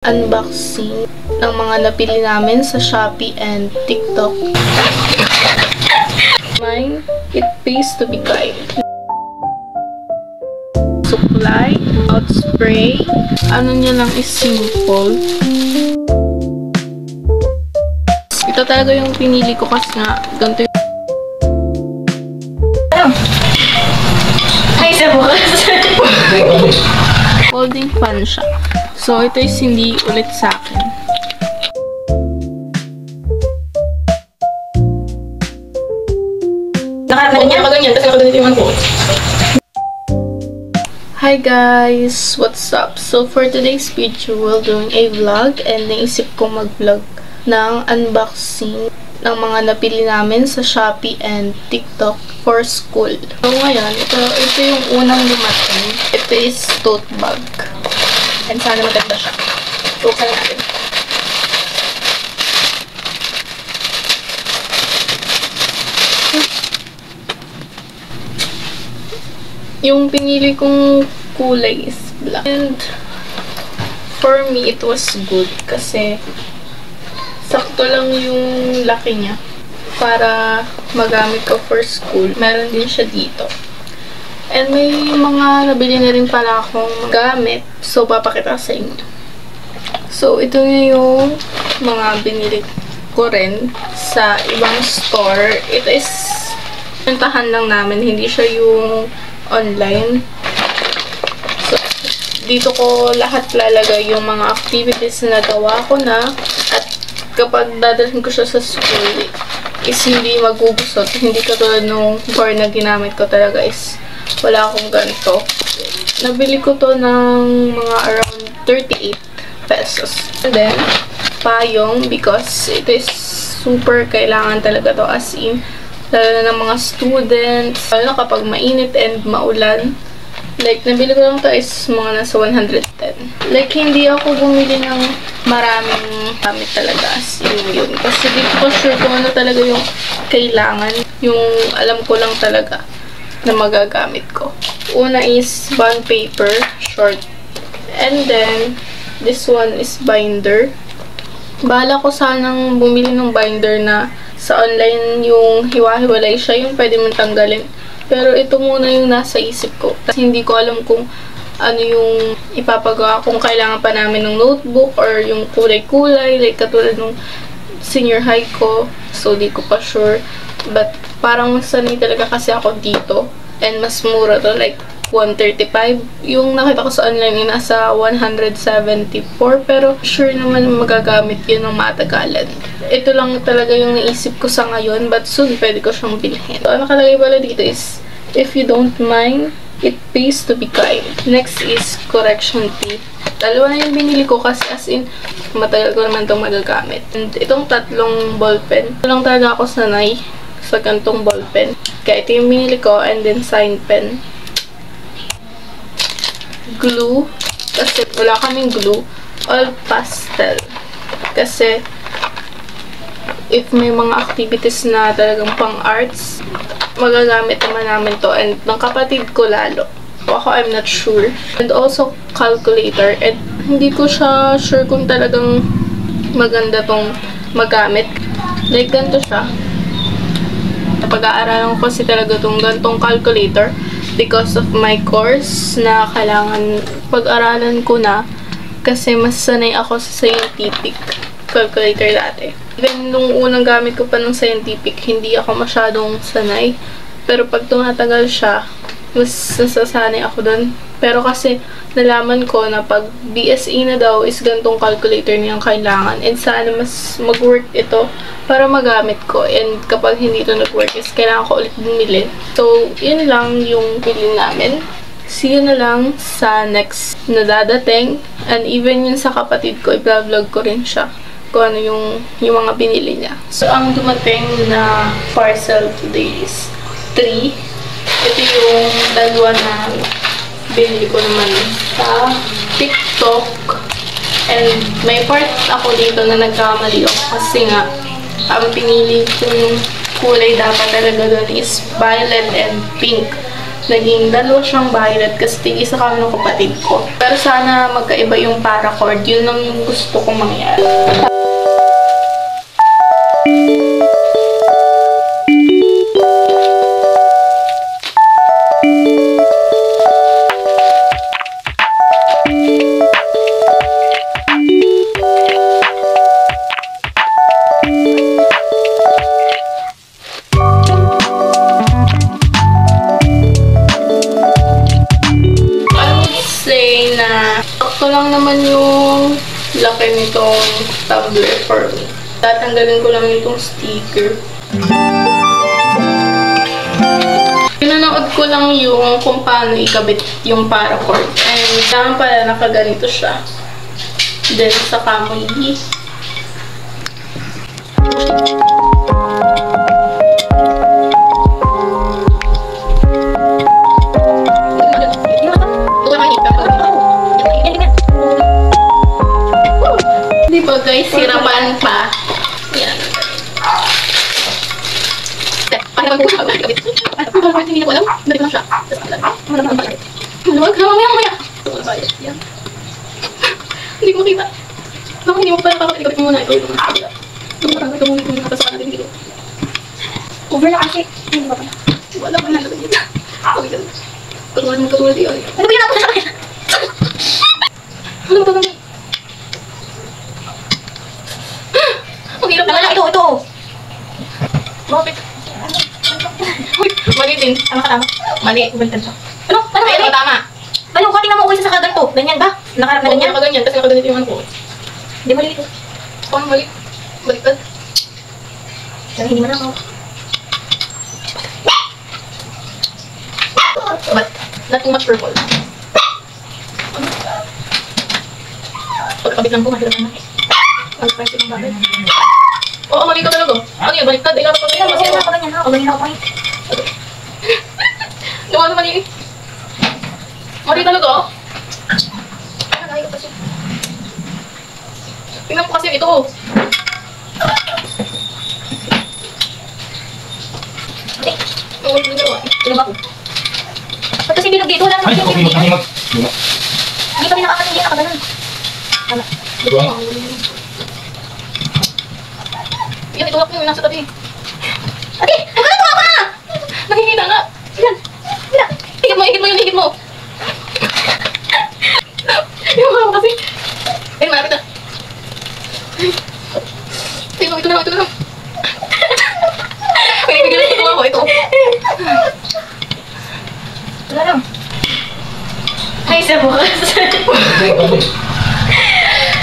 Unboxing ng mga napili namin sa Shopee and TikTok. Mine, it pays to be kind. Supply, out spray. Ano niya lang is simple. Ito talaga yung pinili ko kasi nga ganito yung ay, sa bukas. folding fan siya. So, ito is hindi ulit sa akin. Nakaganyan, tapos nakaganyan yung ako. Hi guys! What's up? So, for today's video, we're doing a vlog and naisip ko mag-vlog ng unboxing ng mga napili namin sa Shopee and TikTok for school. So, ngayon, ito yung unang dumating. Ito is tote bag. And sana maganda siya. Buksan natin. Yung pinili kong kulay is black. And for me, it was good kasi sakto lang yung laki niya para magamit ko for school. Meron din siya dito. And may mga nabili na rin pala akong gamit. So, papakita sa inyo. So, ito na yung mga binili ko rin sa ibang store. Ito is pintahan lang namin. Hindi siya yung online. So, dito ko lahat lalagay yung mga activities na nagawa ko na. At kapag dadalhin ko siya sa school, is hindi magugusot. Hindi katulad nung before na ginamit ko talaga is wala akong ganito. Nabili ko to ng mga around 38 pesos. And then, payong because it is super kailangan talaga to as in. Lalo na ng mga students. Lalo na kapag mainit and maulan. Like, nabili ko lang to is mga nasa 110. Like, hindi ako bumili ng maraming gamit talaga as in yun. Kasi di ko sure kung ano talaga yung kailangan. Yung alam ko lang talaga na magagamit ko. Una is bond paper, short. And then, this one is binder. Bala ko sanang bumili ng binder na sa online yung hiwa-hiwalay siya, yung pwede mong tanggalin. Pero ito muna yung nasa isip ko. Kasi hindi ko alam kung ano yung ipapagawa, kung kailangan pa namin ng notebook or yung kulay-kulay, like katulad nung senior high ko. So, di ko pa sure. But, parang mas sanay talaga kasi ako dito. And mas mura to, like 135. Yung nakita ko sa online, yung nasa 174. Pero sure naman magagamit yun ng matagalan. Ito lang talaga yung naisip ko sa ngayon. But soon, pwede ko siyang bilhin. So, ang nakalagay pala dito is, if you don't mind, it pays to be kind. Next is correction tape. Dalawa na yung binili ko kasi as in, matagal ko naman itong magagamit. And itong tatlong ballpen, ito lang talaga ako sanay sa gantong ballpen. Kaya ito yung binili ko, and then sign pen. Glue. Kasi wala kaming glue. All pastel. Kasi if may mga activities na talagang pang-arts, magagamit naman namin to. And ng kapatid ko lalo. Ako, I'm not sure. And also, calculator. And hindi ko siya sure kung talagang maganda tong magamit. Like, ganito siya. Pag-aaralan ko kasi talaga itong gantong calculator because of my course na kailangan pag-aralan ko na kasi mas sanay ako sa scientific calculator dati. Even nung unang gamit ko pa ng scientific, hindi ako masyadong sanay. Pero pag tumatagal siya, mas nasasanay ako dun. Pero kasi nalaman ko na pag BSE na daw is gantong calculator niyang kailangan. And sana mas mag-work ito para magamit ko. And kapag hindi ito nag-work is kailangan ko ulit bumili. So, yun lang yung bilhin namin. See you na lang sa next na dadating. And even yun sa kapatid ko, i-vlog ko rin siya kung ano yung mga binili niya. So, ang dumating na parcel today is 3. Ito yung dalawa na binili ko naman sa TikTok. And may part ako dito na nagkamali ako kasi nga ang pinili kong kulay dapat talaga doon is violet and pink. naging dalawa siyang violet kasi tig-isa kami ng kapatid ko. Pero sana magkaiba yung paracord. Yun lang yung gusto kong mangyari. Sakto lang naman yung laki nitong tumbler for me. Tatanggalin ko lang itong sticker. Pinanood ko lang yung kung paano ikabit yung paracord. And saan pala nakaganito siya. Then, saka mo diba guys, sirapan pa. Yan. Paano ko siya? Hindi ko alam. Balik lang siya. Maluwag. Mamaya. Yan. Hindi ko makita. Bakit hindi mo pa nakakakikabit mo muna ito? Ito muna kapasok natin dito. Over na kasi. Hindi ba pala? Wala pa nalagay dito. Okay lang. Katulad yun. Ano ba yun ako sa akin? Ano ba ito? Ang hirap na. Ito. Bakit? Mali din. Tama. Mali. Balikan siya. Ano? Ay, tama. Ano? Tingnan mo ulit sa ganito. Ganyan ba? Nakarap na ganyan? Nakaganyan kasi nakaganito yung ano ko. Hindi mali ito. Paano mali? Baliktad. Pero hindi man ako. But, not too much purple. Pagkabit lang po, mahirap na. Pag-price yung bagay. Oo, mali ka talaga. Ano yun? Baliktad. Ay, dapat Ganyan ako. Ganyan ako. Gawa na mali. Mali talaga. Ay, kasi. Tingnan mo kasi ito. Okay. Ang ulit na gawa. Ito ba ako? Ba't kasi bilog dito? Wala naman Ay, okay, magkahimag. Hindi kami nakakatingin. Nakaganon. Tama. Diba? Yan, ituwak mo yung nasa tabi. Ate! Huwag ka na tuwa ka! Nakikita nga. Yan. Higit mo yun. Yung mga kasi. Ay, malapit na. Ito na lang. Pinibigyan na ito ako, ito. Wala lang. Ay, sa bukas.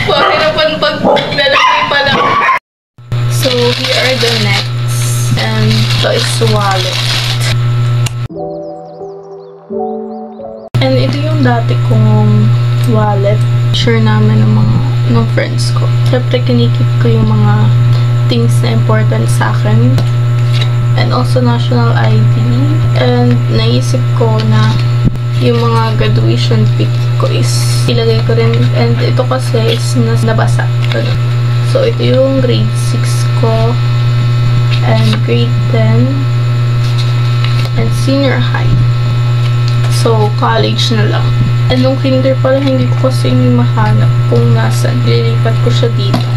Pahirapan pag lalaki pa lang. So, here are the next. And ito is wallet. And ito yung dati kong wallet. Share namin ng friends ko. Siyempre, kinikip ko yung mga things na important sa akin. And also national ID. And naisip ko na yung mga graduation pic ko is ilagay ko rin. And ito kasi is nabasa. So, ito yung grade 6 ko. And grade 10. And senior high. So, college na lang. And nung kinder pala, hindi ko kasi mahanap kung nasan. Lilipat ko siya dito.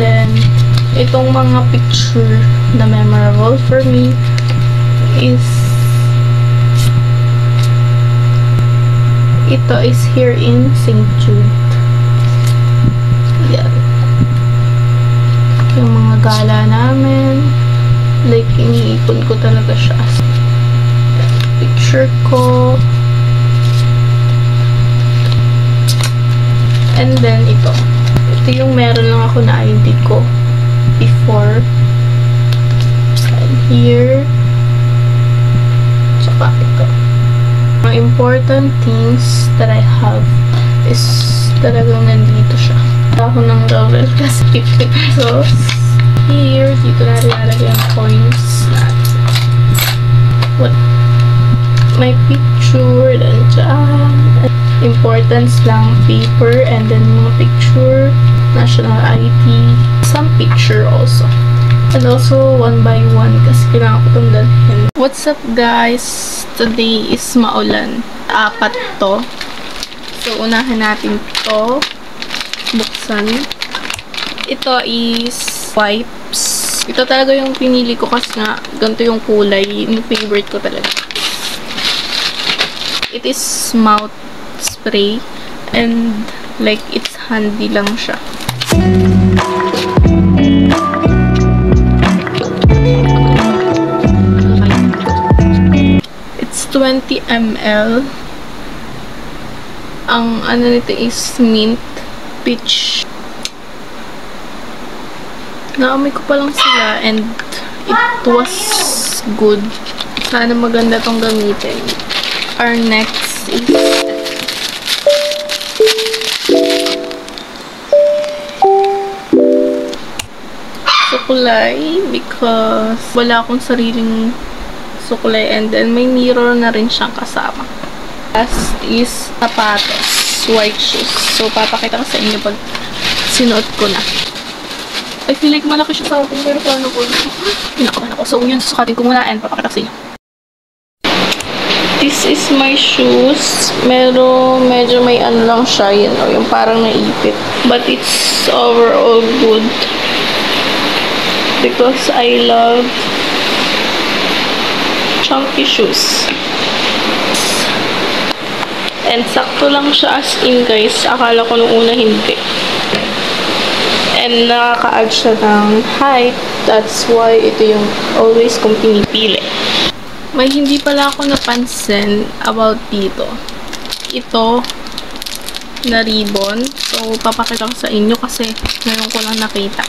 Then, itong mga picture na memorable for me is ito is here in St. Jude. Yan. Yung mga gala namin. Like, iniipon ko talaga siya. Picture ko. And then, ito. Ito yung meron lang ako na ID ko before. And here. Tsaka ito. Mga important things that I have is talagang nandito siya. Ako ng laurel kasi 50 pesos. Here, dito na rinalagay ang coins natin. What? My picture, nandiyan. Importance lang, paper, and then mga picture, national ID, some picture also. And also, 1 by 1 kasi kailangan ko itong dalhin. What's up guys? Today is maulan. 4 to. So, unahin natin to. Buksan. Ito is wipes. Ito talaga yung pinili ko kasi nga ganito yung kulay. Yung favorite ko talaga. It is mouth spray. And like, it's handy lang siya. It's 20 ml. Ang ano nito is mint peach. Naamoy ko pa lang sila and it was good. Sana maganda tong gamitin. Our next is sukulay because wala akong sariling sukulay and then may mirror na rin siyang kasama. Last is sapatos, white shoes. So, papakita ko sa inyo pag sinuot ko na. I feel like malaki siya sa akin pero paano ko? Pinakaman ako. So, yun, susukatin ko muna and papakita sa inyo. This is my shoes. Medyo may ano lang siya, you know, yung parang naipit. But it's overall good. Because I love chunky shoes. And sakto lang siya as in guys. Akala ko nung una hindi. And nakaka-add siya ng height. That's why ito yung always kong pinipili. May hindi pala ako napansin about dito. Ito na ribbon. So, papakita ko sa inyo kasi ngayon ko lang nakita.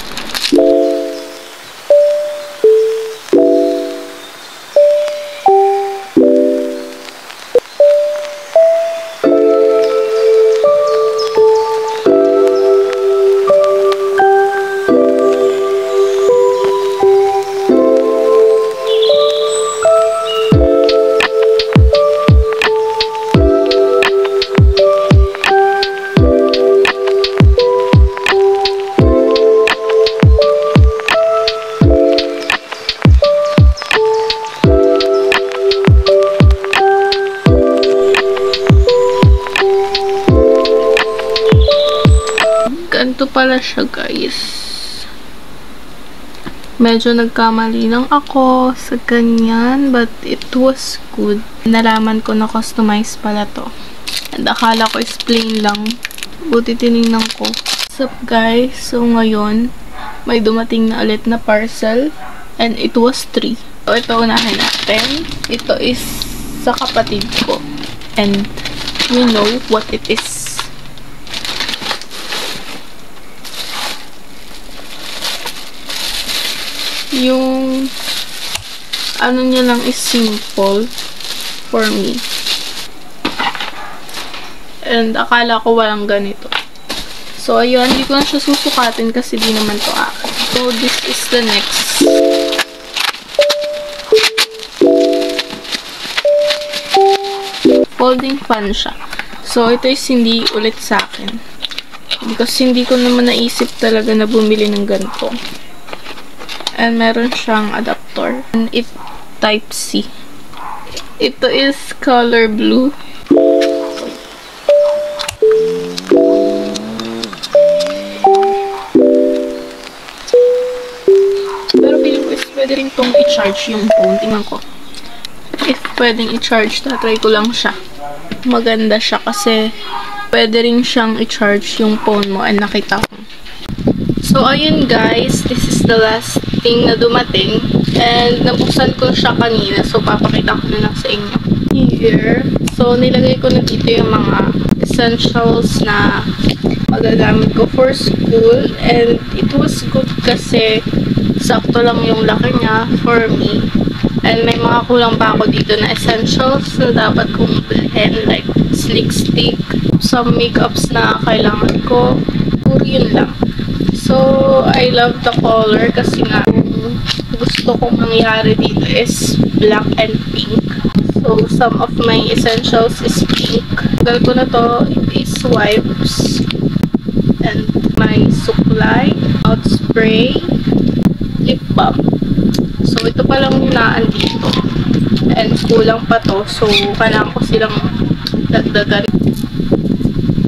Ganito pala siya guys. Medyo nagkamali lang ako sa ganyan but it was good. Nalaman ko na customize pala to. And akala ko is plain lang. Buti tinignan ko. What's up guys? So ngayon, may dumating na ulit na parcel and it was 3. So ito unahin natin. Ito is sa kapatid ko. And we know what it is. Yung ano niya lang is simple for me. And akala ko walang ganito. So, ayun. Hindi ko na siya susukatin kasi di naman to akin. So, this is the next. Folding fan siya. So, ito is hindi ulit sa akin. Because hindi ko naman naisip talaga na bumili ng ganito. And meron siyang adapter. And it type C. Ito is color blue. Pero feeling ko is pwede rin itong i-charge yung phone. Tingnan ko. If pwedeng i-charge, tatry ko lang siya. Maganda siya kasi pwede rin siyang i-charge yung phone mo and nakita ko. So, ayun guys, this is the last thing na dumating. And, nabuksan ko siya kanina. So, papakita ko na lang sa inyo. Here. So, nilagay ko na dito yung mga essentials na magagamit ko for school. And, it was good kasi sakto lang yung laki niya for me. And, may mga kulang pa ako dito na essentials na dapat kong bilhin. Like, slick stick, some makeups na kailangan ko. Puro yun lang. So, I love the color kasi nga gusto kong mangyari dito is black and pink. So, some of my essentials is pink. Tagal ko na to, it is wipes and my suklay, mouth spray, lip bomb. So, ito pa lang naandito. And kulang pa to. So, kailangan ko silang dagdagan.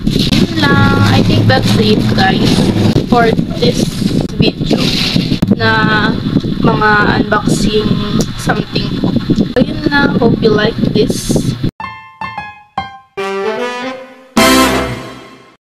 Yun lang. I think that's it, guys. For this video na mga unboxing something ko. So, yun lang. Hope you like this.